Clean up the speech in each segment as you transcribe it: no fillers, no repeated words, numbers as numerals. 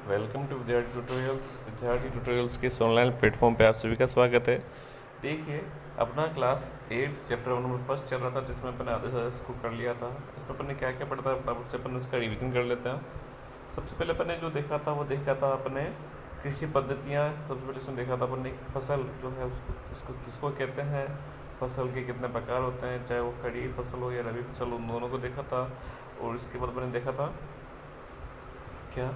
Welcome to विद्यार्थी tutorials के इस ऑनलाइन प्लेटफॉर्म पे आप सभी का स्वागत है। देखिए, अपना क्लास 8 चैप्टर 1 नंबर फर्स्ट चल रहा था, जिसमें अपन आधे से इसको कर लिया था। इसमें अपन ने क्या क्या पढ़ा था फटाफट से अपन उसका रिवीजन कर लेते हैं। सबसे पहले अपन ने जो देखा था अपने कृषि पद्धतियाँ। सबसे पहले इसमें देखा था अपन ने फसल जो है उसको किसको कहते हैं, फसल के कितने प्रकार होते हैं, चाहे वो खड़ी फसल हो या रबी फसल, उन दोनों को देखा था। और इसके बाद अपन ने देखा था क्या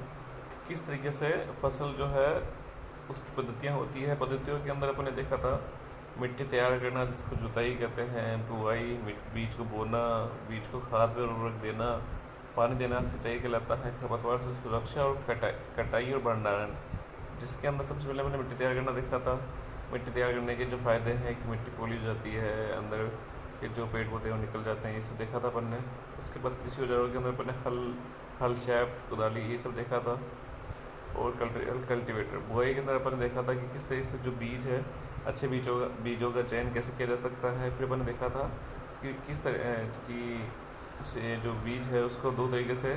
किस तरीके से फसल जो है उसकी पद्धतियाँ होती है। पद्धतियों के अंदर अपन ने देखा था मिट्टी तैयार करना, जिसको जुताई कहते हैं, बुआई, बीज को बोना, बीज को खाद और उर्वरक देना, पानी देना सिंचाई कहलाता है, खरपतवार से सुरक्षा और कटाई और भंडारण, जिसके अंदर सबसे पहले मैंने मिट्टी तैयार करना देखा था। मिट्टी तैयार करने के जो फ़ायदे हैं कि मिट्टी पोली हो जाती है, अंदर के जो पेड़ पौधे वो निकल जाते हैं, ये सब देखा था अपन ने। उसके बाद कृषि औजारों के अंदर अपन ने हल शाफ्ट कुदाली ये सब देखा था। और कल्टीवेटर बुआई के अंदर अपन ने देखा था कि किस तरीके से जो बीज है अच्छे बीजों का चयन कैसे किया जा सकता है। फिर अपन ने देखा था कि किस तरह की से जो बीज है उसको दो तरीके से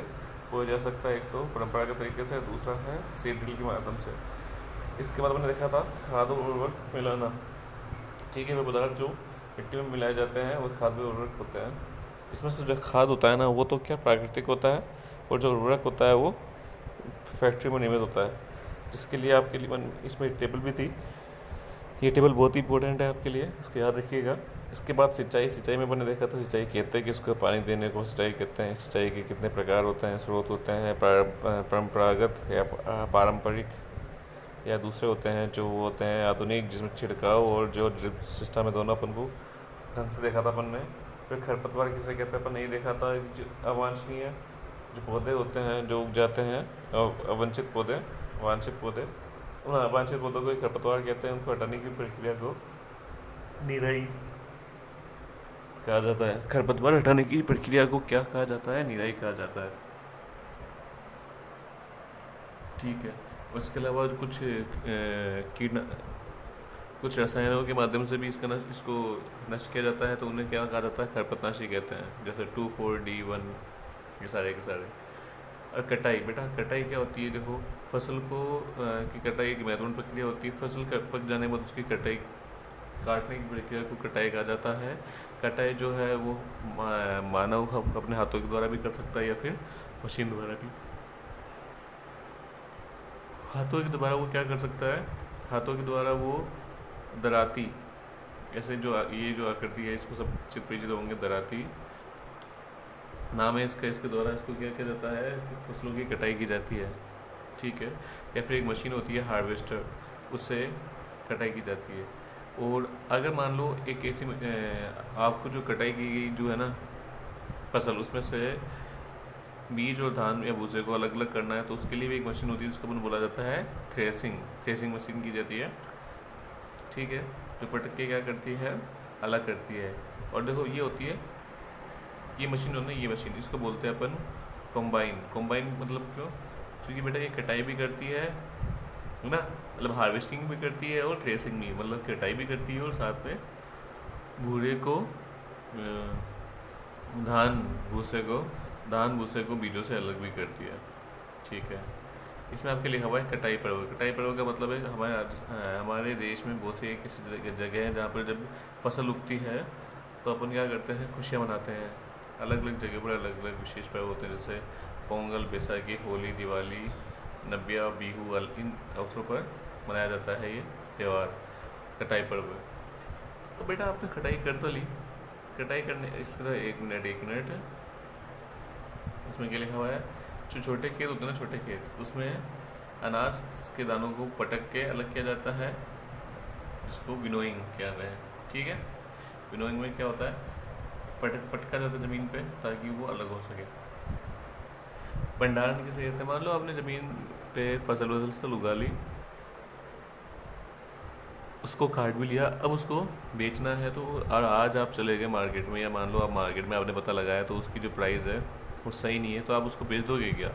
बोया जा सकता है, एक तो परंपरागत तरीके से, दूसरा है सीड ड्रिल के माध्यम से। इसके बाद मैंने देखा था खाद और उर्वरक मिलाना। ठीक है, वे पदार्थ जो मिट्टी में मिलाए जाते हैं वो खाद व उर्वरक होते हैं। इसमें से जो खाद होता है ना, वो तो क्या प्राकृतिक होता है, और जो उर्वरक होता है वो फैक्ट्री में निर्मित होता है, जिसके लिए आपके लिए इसमें टेबल भी थी। ये टेबल बहुत ही इंपॉर्टेंट है आपके लिए, इसको याद रखिएगा। इसके बाद सिंचाई में मैंने देखा था सिंचाई कहते हैं कि इसको पानी देने को सिंचाई कहते हैं। सिंचाई के कितने प्रकार होते हैं, स्रोत होते हैं, परंपरागत या पारंपरिक या दूसरे होते हैं, जो वो होते हैं आधुनिक, जिसमें छिड़काव और जो ड्रिप सिस्टम है, दोनों अपन को ढंग से देखा था अपन ने। फिर खरपतवार किसे कहते हैं अपन नहीं देखा था। जो अवांछनीय जो पौधे होते हैं जो उग जाते हैं, अवांछित पौधे, वांछित पौधे, उन अवांछित पौधों को खरपतवार कहते हैं। उनको हटाने की प्रक्रिया को निराई कहा जाता है। खरपतवार हटाने की प्रक्रिया को क्या कहा जाता है? निराई कहा जाता है। ठीक है। उसके अलावा कुछ रसायनों के माध्यम से भी इसको नष्ट किया जाता है, तो उन्हें क्या कहा जाता है? खरपतनाशी कहते हैं, जैसे 2,4-D1, ये सारे के सारे। और कटाई, बेटा कटाई क्या होती है? देखो, फसल को की कटाई एक महत्वपूर्ण प्रक्रिया होती है। फसल पक जाने के बाद उसकी कटाई, काटने की प्रक्रिया को कटाई कहा जाता है। कटाई जो है वो मानव अपने हाथों के द्वारा भी कर सकता है, या फिर मशीन द्वारा भी। हाथों के द्वारा वो क्या कर सकता है? हाथों के द्वारा वो दराती, ऐसे जो ये जो आकृति है, इसको सब परिचित होंगे, दराती नाम है इसका। इसके द्वारा इसको क्या किया जाता है कि फसलों की कटाई की जाती है। ठीक है। या फिर एक मशीन होती है हार्वेस्टर, उससे कटाई की जाती है। और अगर मान लो एक ऐसी आपको जो कटाई की गई जो है ना फसल, उसमें से बीज और धान या भूसे को अलग अलग करना है, तो उसके लिए भी एक मशीन होती है जिसको अपन बोला जाता है थ्रेसिंग मशीन की जाती है। ठीक है, जो पटक के क्या करती है? अलग करती है। और देखो, ये होती है ये मशीन होना, ये मशीन इसको बोलते हैं अपन कॉम्बाइन मतलब क्यों? क्योंकि बेटा ये कटाई भी करती है ना, मतलब हार्वेस्टिंग भी करती है, और थ्रेसिंग भी, मतलब कटाई भी करती है, और साथ में भूरे को धान भूसे को बीजों से अलग भी करती है। ठीक है। इसमें आपके लिखा हुआ है कटाई पर्व का मतलब है हमारे देश में बहुत सी ऐसी जगह है जहाँ पर जब फसल उगती है तो अपन क्या करते हैं? खुशियाँ मनाते हैं। अलग अलग जगह पर अलग अलग विशेष पर्व होते हैं, जैसे पोंगल, बैसाखी, होली, दिवाली, नब्या, बिहू, इन अवसरों पर मनाया जाता है ये त्यौहार, कटाई पर्व। तो बेटा आपने कटाई कर तो ली, कटाई करने इसका एक मिनट इसमें क्या लिखा हुआ है? जो छोटे खेत होते हैं ना, छोटे खेत, उसमें अनाज के दानों को पटक के अलग किया जाता है, जिसको विनोइंग कहते हैं। ठीक है। विनोइंग में क्या होता है? पटका जाता है ज़मीन पे, ताकि वो अलग हो सके। भंडारण किसे कहते हैं? मान लो आपने ज़मीन पे फसल उगा ली, उसको काट भी लिया, अब उसको बेचना है, तो और आज आप चले गए मार्केट में, या मान लो आप मार्केट में आपने पता लगाया तो उसकी जो प्राइस है वो सही नहीं है, तो आप उसको बेच दोगे क्या?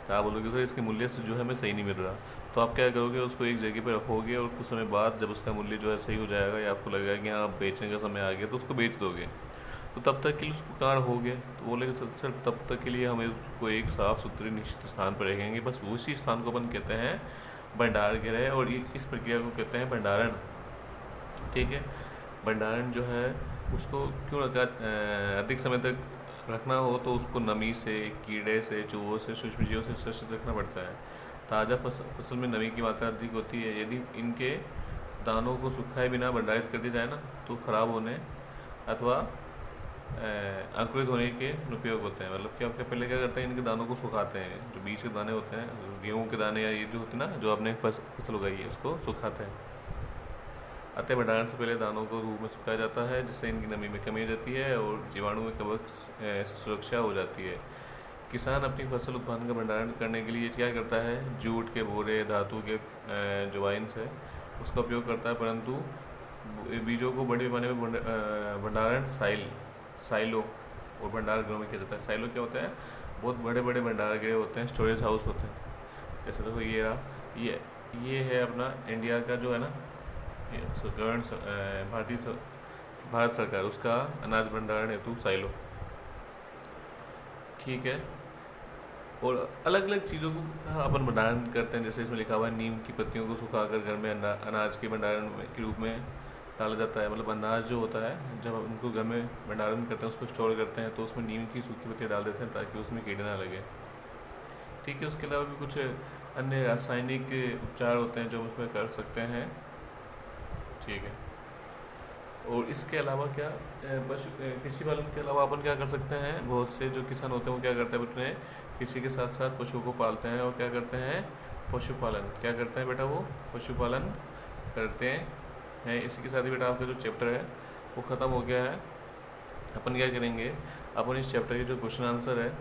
तो आप बोलोगे सर इसके मूल्य से जो है हमें सही नहीं मिल रहा। तो आप क्या करोगे? उसको एक जगह पर रखोगे, और कुछ समय बाद जब उसका मूल्य जो है सही हो जाएगा, या आपको लगेगा कि हाँ बेचने का समय आ गया, तो उसको बेच दोगे। तो तब तक के लिए उसको कारण हो गया, तो बोले कि सर तब तक के लिए हमें उसको एक साफ सुथरे निश्चित स्थान पर रखेंगे, बस उसी स्थान को अपन कहते हैं भंडार गृह, और इस प्रक्रिया को कहते हैं भंडारण। ठीक है, भंडारण जो है उसको क्यों रखा, अधिक समय तक रखना हो तो उसको नमी से, कीड़े से, चूहों से, सूक्ष्म जीवों से सुरक्षित रखना पड़ता है। ताज़ा फसल में नमी की मात्रा अधिक होती है, यदि इनके दानों को सुखाए बिना भंडारित कर दिया जाए ना तो खराब होने अथवा अंकुरित होने के उपयोग होते हैं। मतलब कि आपके पहले क्या करते हैं, इनके दानों को सुखाते हैं, जो बीज के दाने होते हैं, गेहूँ के दाने या ये जो होते हैं ना, जो आपने फसल उगाई है उसको सुखाते हैं। अतः भंडारण से पहले दानों को धूप में सुखाया जाता है, जिससे इनकी नमी में कमी हो जाती है और जीवाणु में कवक से सुरक्षा हो जाती है। किसान अपनी फसल उत्पादन का भंडारण करने के लिए क्या करता है, जूट के बोरे, धातु के जो वाइन्स है उसका उपयोग करता है, परंतु बीजों को बड़े पैमाने में भंडारण साइलो और भंडार गृहों में किया जाता है। साइलो क्या होता है, बहुत बड़े बड़े भंडार गृह होते हैं, स्टोरेज हाउस होते हैं। जैसे देखो ये रहा, ये है अपना इंडिया का जो है ना भारत सरकार, उसका अनाज भंडारण हेतु साइलो। ठीक है, और अलग अलग चीज़ों को अपन भंडारण करते हैं, जैसे इसमें लिखा हुआ है नीम की पत्तियों को सुखाकर घर में अनाज के भंडारण के रूप में डाला जाता है। मतलब अनाज जो होता है जब हम उनको घर में भंडारण करते हैं, उसको स्टोर करते हैं, तो उसमें नीम की सूखी पत्तियाँ डाल देते हैं ताकि उसमें कीड़े ना लगे। ठीक है, उसके अलावा भी कुछ अन्य रासायनिक उपचार होते हैं जो हम उसमें कर सकते हैं। ठीक है, और इसके अलावा क्या कृषि पालन के अलावा अपन क्या कर सकते हैं, बहुत से जो किसान होते हैं वो क्या करते हैं, अपने कृषि के साथ साथ पशुओं को पालते हैं और क्या करते हैं, पशुपालन क्या करते हैं बेटा, वो पशुपालन करते हैं। इसी के साथ ही बेटा आपका जो चैप्टर है वो ख़त्म हो गया है। अपन क्या करेंगे, अपन इस चैप्टर के जो क्वेश्चन आंसर है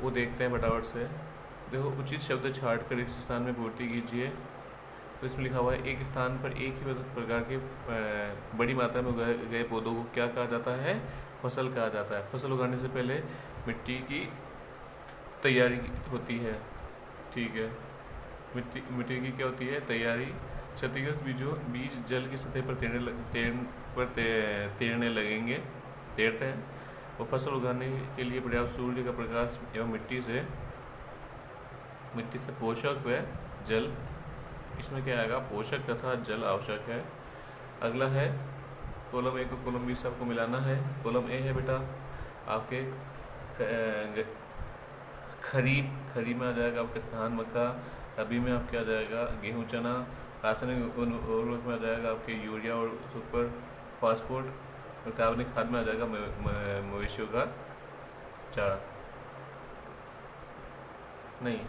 वो देखते हैं फटाफट से। देखो, उचित शब्द छाट कर इस स्थान में पूर्ति कीजिए। तो इसमें लिखा हुआ है, एक स्थान पर एक ही प्रकार के बड़ी मात्रा में उगाए गए पौधों को क्या कहा जाता है, फसल कहा जाता है। फसल उगाने से पहले मिट्टी की तैयारी होती है। ठीक है, मिट्टी की क्या होती है, तैयारी। क्षतिग्रस्त बीज जल की सतह पर तैरने लगेंगे, तैरते हैं। और फसल उगाने के लिए पर्याप्त सूर्य का प्रकाश एवं मिट्टी से पोषक व जल, इसमें क्या आएगा, पोषक तथा जल आवश्यक है। अगला है कॉलम ए को कॉलम बी से आपको मिलाना है। कॉलम ए है बेटा आपके खरीफ में आ जाएगा आपके धान, मक्का। रबी में आपके आ जाएगा गेहूँ, चना। रासायनिक उर्वरक में आ जाएगा आपके यूरिया और सुपर फास्फोरेट। और कार्बनिक खाद में आ जाएगा मवेशियों का चारा। नहीं,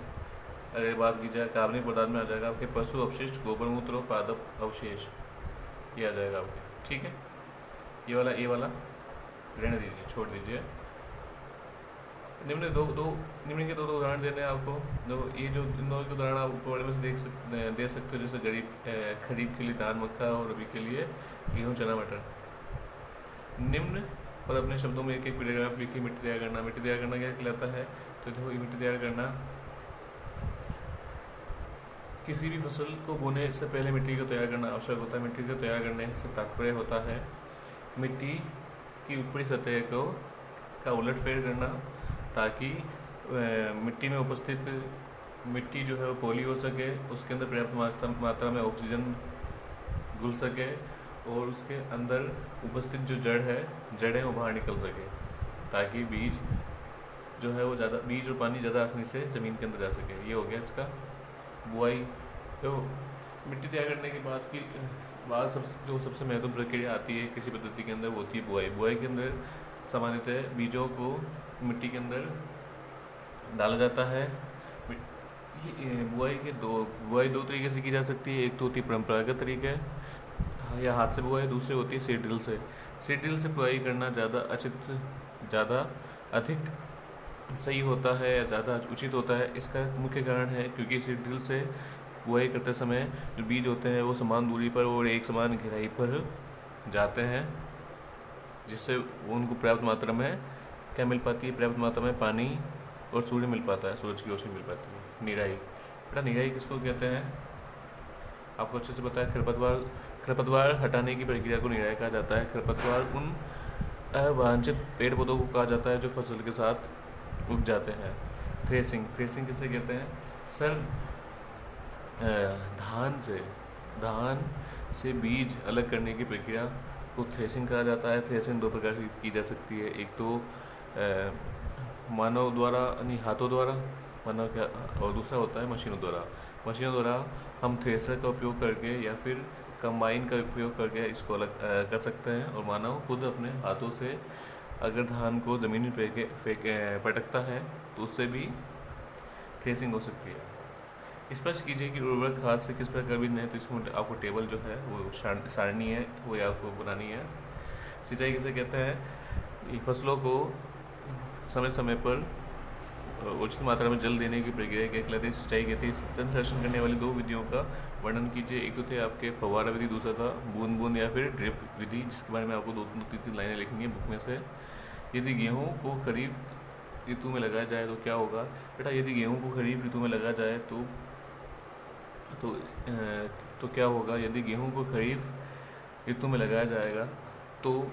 अगर बात की जाए कार्बनिक पदार्थ में आ जाएगा आपके पशु अपशिष्ट, गोबर मूत्र और पादप अवशेष, ये आ जाएगा आपके। ठीक है, ये वाला रहने दीजिए, छोड़ दीजिए। निम्न के दो उदाहरण देने हैं आपको। ये जो इन दोनों के उदाहरण आप ऊपर में से दे सकते हो, जैसे खरीफ के लिए धान, मक्का और रबी के लिए गेहूँ, चना, मटर। निम्न पर अपने शब्दों में एक एक पैराग्राफ लिखिए। मिट्टी तैयार करना। मिट्टी तैयार करना क्या कहलाता है, तो देखो ये मिट्टी तैयार करना, किसी भी फसल को बोने से पहले मिट्टी को तैयार करना आवश्यक होता है। मिट्टी को तैयार करने से तात्पर्य होता है मिट्टी की ऊपरी सतह का उलटफेर करना, ताकि मिट्टी में उपस्थित मिट्टी जो है वो पोली हो सके, उसके अंदर पर्याप्त मात्रा में ऑक्सीजन घुल सके और उसके अंदर उपस्थित जो जड़ है वो बाहर निकल सके, ताकि बीज जो है वो बीज और पानी ज़्यादा आसानी से ज़मीन के अंदर जा सके। ये हो गया इसका बुआई। तो मिट्टी तैयार करने के बाद जो सबसे महत्वपूर्ण प्रक्रिया आती है किसी पद्धति के अंदर, वो होती है बुआई। बुआई के अंदर सामान्यतः बीजों को मिट्टी के अंदर डाला जाता है। बुआई दो तरीके से की जा सकती है। एक तो होती है परंपरागत तरीके या हाथ से बुआई, दूसरी होती है सीड ड्रिल से। सीड ड्रिल से बुआई करना ज़्यादा अधिक सही होता है या ज़्यादा उचित होता है। इसका मुख्य कारण है क्योंकि सीड ड्रिल से बुआई करते समय जो बीज होते हैं वो समान दूरी पर और एक समान गहराई पर जाते हैं, जिससे उनको पर्याप्त मात्रा में क्या मिल पाती है, पर्याप्त मात्रा में पानी और सूर्य मिल पाता है, सूरज की रोशनी मिल पाती है। निराई, बेटा निराई किसको कहते हैं, आपको अच्छे से पता है। खरपतवार हटाने की प्रक्रिया को निराई कहा जाता है। खरपतवार उन अवांछित पेड़ पौधों को कहा जाता है जो फसल के साथ उग जाते हैं। थ्रेसिंग, थ्रेसिंग किसे कहते हैं सर? धान से बीज अलग करने की प्रक्रिया को थ्रेसिंग कहा जाता है। थ्रेसिंग दो प्रकार से की जा सकती है, एक तो मानव द्वारा यानी हाथों द्वारा मानव क्या, और दूसरा होता है मशीनों द्वारा। मशीनों द्वारा हम थ्रेसर का उपयोग करके या फिर कंबाइन का उपयोग करके इसको अलग कर सकते हैं, और मानव खुद अपने हाथों से अगर धान को ज़मीन में पटकता है तो उससे भी थ्रेसिंग हो सकती है। स्पष्ट कीजिए कि उर्वरक खाद से किस प्रकार भिन्न है। तो इसमें आपको टेबल जो है वो सारणी है वो आपको बनानी है। सिंचाई किसे कहते हैं? फसलों को समय समय पर उचित मात्रा में जल देने की प्रक्रिया कहलाती है सिंचाई कहती है। संरक्षण करने वाली दो विधियों का वर्णन कीजिए। एक तो थे आपके फव्वारा विधि, दूसरा था बूंद बूंद या फिर ड्रिप विधि, जिसके बारे में आपको दो तीन लाइनें लिखनी है बुक में से। यदि गेहूँ को खरीफ ऋतु में लगाया जाए तो क्या होगा? बेटा यदि गेहूँ को खरीफ ऋतु में लगाया जाए तो क्या होगा? यदि गेहूँ को खरीफ ऋतु में लगाया जाएगा तो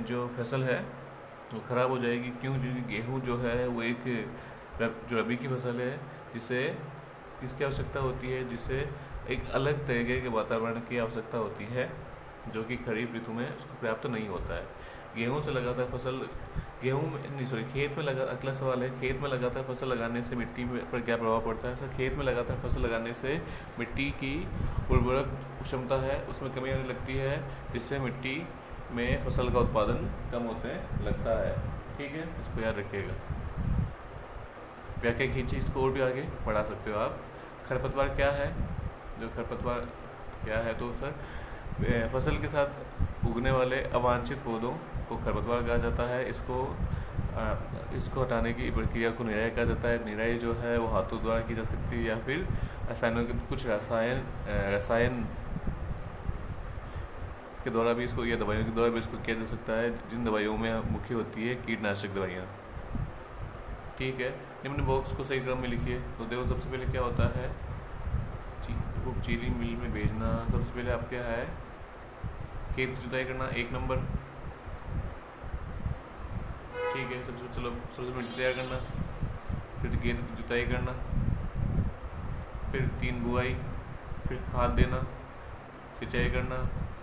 जो फसल है वो ख़राब हो जाएगी। क्यों? क्योंकि गेहूँ जो है वो एक जो रबी की फसल है, जिसे इसकी आवश्यकता होती है, जिसे एक अलग तरीके के वातावरण की आवश्यकता होती है जो कि खरीफ ऋतु में उसको प्राप्त नहीं होता है। गेहूँ से लगातार फसल खेत में लगा, अगला सवाल है, खेत में लगातार फसल लगाने से मिट्टी पर क्या प्रभाव पड़ता है? सर, खेत में लगातार फसल लगाने से मिट्टी की उर्वरक क्षमता है उसमें कमी आने लगती है, जिससे मिट्टी में फसल का उत्पादन कम होने लगता है। ठीक है, इसको याद रखिएगा। व्याख्या खींचिए, इसको और भी आगे बढ़ा सकते हो आप। खरपतवार क्या है? जो खरपतवार क्या है तो सर फसल के साथ उगने वाले अवांछित पौधों को खरपतवार कहा जाता है। इसको हटाने की प्रक्रिया को निराई कहा जाता है। निराई जो है वो हाथों द्वारा की जा सकती है या फिर कुछ रसायन के द्वारा भी इसको, या दवाइयों के द्वारा भी इसको किया जा सकता है, जिन दवाइयों में मुख्य होती है कीटनाशक दवाइयाँ। ठीक है, निम्न बॉक्स को सही क्रम में लिखिए। तो देखो सबसे पहले क्या होता है, चीनी मिल में भेजना। सबसे पहले आप क्या है, खेत की जुताई करना 1 नंबर। ठीक है, सबसे मिट्टी तैयार करना, फिर खेत की जुताई करना, फिर 3 बुआई, फिर खाद देना, सिंचाई करना,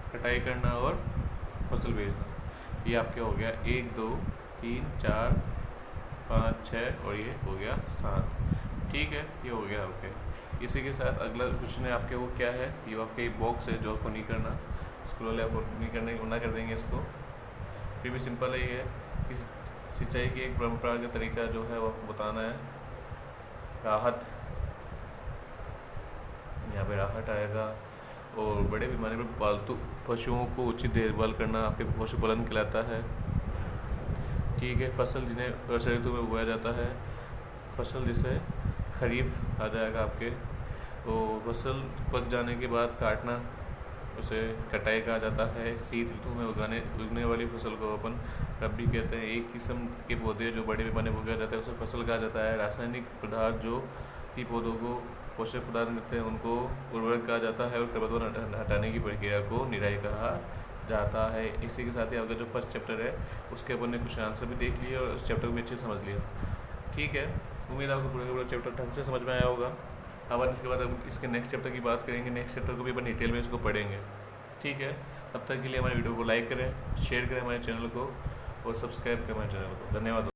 कटाई करना और फसल बेचना। ये आपके हो गया 1 2 3 4 5 6 और ये हो गया 7। ठीक है, ये हो गया आपके। इसी के साथ अगला क्वेश्चन है आपके, वो क्या है, ये आपके बॉक्स है जो आपको नहीं करना, स्कूल वाले आपको नहीं करने मना कर देंगे इसको। फिर भी सिंपल है ये, इस सिंचाई की एक परंपरागत तरीका जो है वो आपको बताना है। राहत, यहाँ पे राहत आएगा। और बड़े पैमाने पर पालतू पशुओं को उचित देखभाल करना आपके पशुपालन कहलाता है। ठीक है, फसल जिन्हें वर्षा ऋतु में उगाया जाता है, फसल जिसे खरीफ आ जाएगा आपके। तो फसल पक जाने के बाद काटना, उसे कटाई कहा जाता है। शीत ऋतु में उगने वाली फसल को अपन रबी कहते हैं। एक किस्म के पौधे जो बड़े पैमाने पर उगाया जाता है उसे फसल कहा जाता है। रासायनिक पदार्थ जो कि पौधों को पोषक पदार्थ देते हैं उनको उर्वरक कहा जाता है। और खरपतवार हटाने की प्रक्रिया को निराई कहा जाता है। इसी के साथ ही आपका जो फर्स्ट चैप्टर है उसके अपन ने कुछ आंसर भी देख लिए और उस चैप्टर को भी अच्छे से समझ लिया। ठीक है, उम्मीद है आपको पूरा का पूरा चैप्टर ढंग से समझ में आया होगा। अब इसके बाद अब इसके नेक्स्ट चैप्टर की बात करेंगे। नेक्स्ट चैप्टर को भी अपन डिटेल में इसको पढ़ेंगे। ठीक है, तब तक के लिए हमारे वीडियो को लाइक करें, शेयर करें हमारे चैनल को और सब्सक्राइब करें हमारे चैनल को। धन्यवाद।